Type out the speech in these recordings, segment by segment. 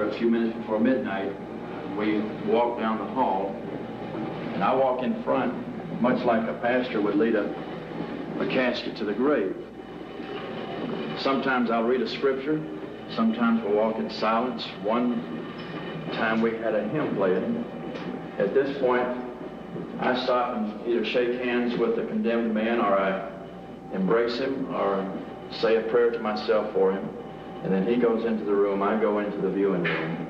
a few minutes before midnight, we walk down the hall, and I walk in front, much like a pastor would lead a casket to the grave. Sometimes I'll read a scripture, sometimes we'll walk in silence. One time we had a hymn playing. At this point, I stop and either shake hands with the condemned man, or I embrace him, or say a prayer to myself for him. And then he goes into the room, I go into the viewing room.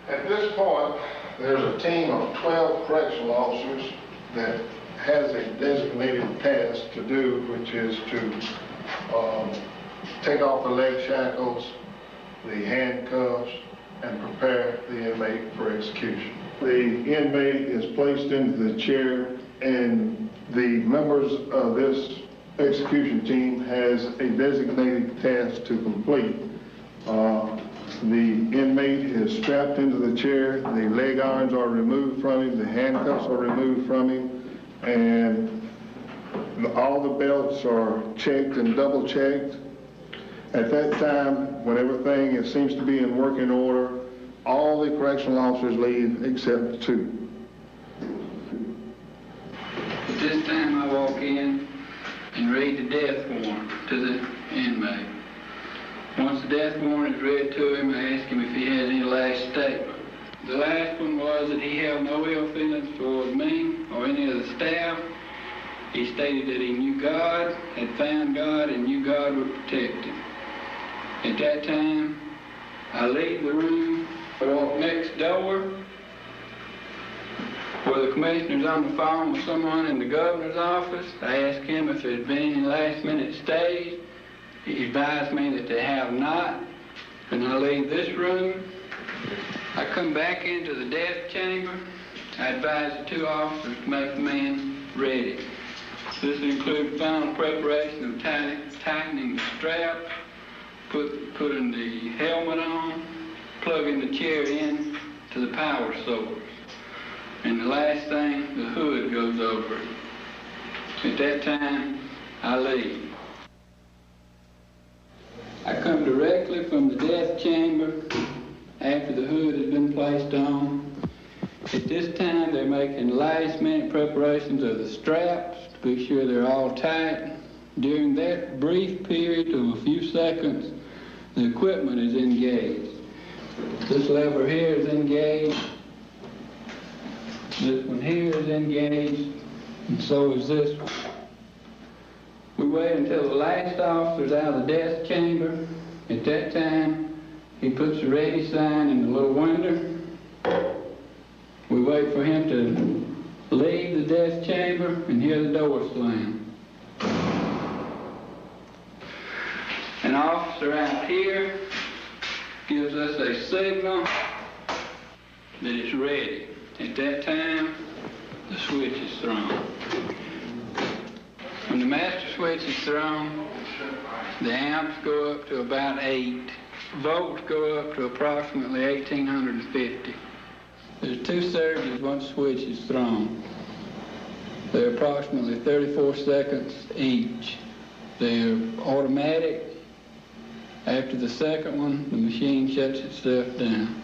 At this point, there's a team of 12 correctional officers that has a designated task to do, which is to take off the leg shackles, the handcuffs, and prepare the inmate for execution. The inmate is placed into the chair, and the members of this execution team has a designated task to complete. The inmate is strapped into the chair, the leg irons are removed from him, the handcuffs are removed from him, and all the belts are checked and double checked. At that time, when everything seems to be in working order, all the correctional officers leave except 2. At this time I walk in and read the death warrant to the inmate. Once the death warrant is read to him, I ask him if he has any last statement. The last one was that he held no ill feelings toward me or any of the staff. He stated that he knew God, had found God, and knew God would protect him. At that time, I leave the room, I walk next door, where the commissioner's on the phone with someone in the governor's office. I ask him if there's been any last-minute stays. He advised me that they have not. And I leave this room. I come back into the death chamber. I advise the 2 officers to make the man ready. This includes final preparation of tightening the straps, putting the helmet on, plugging the chair in to the power source. And the last thing, the hood goes over it. At that time, I leave. I come directly from the death chamber after the hood has been placed on. At this time, they're making last-minute preparations of the straps to be sure they're all tight. During that brief period of a few seconds, the equipment is engaged. This lever here is engaged. This one here is engaged, and so is this one. We wait until the last officer's out of the death chamber. At that time, he puts the ready sign in the little window. We wait for him to leave the death chamber and hear the door slam. An officer out here gives us a signal that it's ready. At that time, the switch is thrown. When the master switch is thrown, the amps go up to about 8. Volts go up to approximately 1850. There's 2 surges once the switch is thrown. They're approximately 34 seconds each. They're automatic. After the second one, the machine shuts itself down.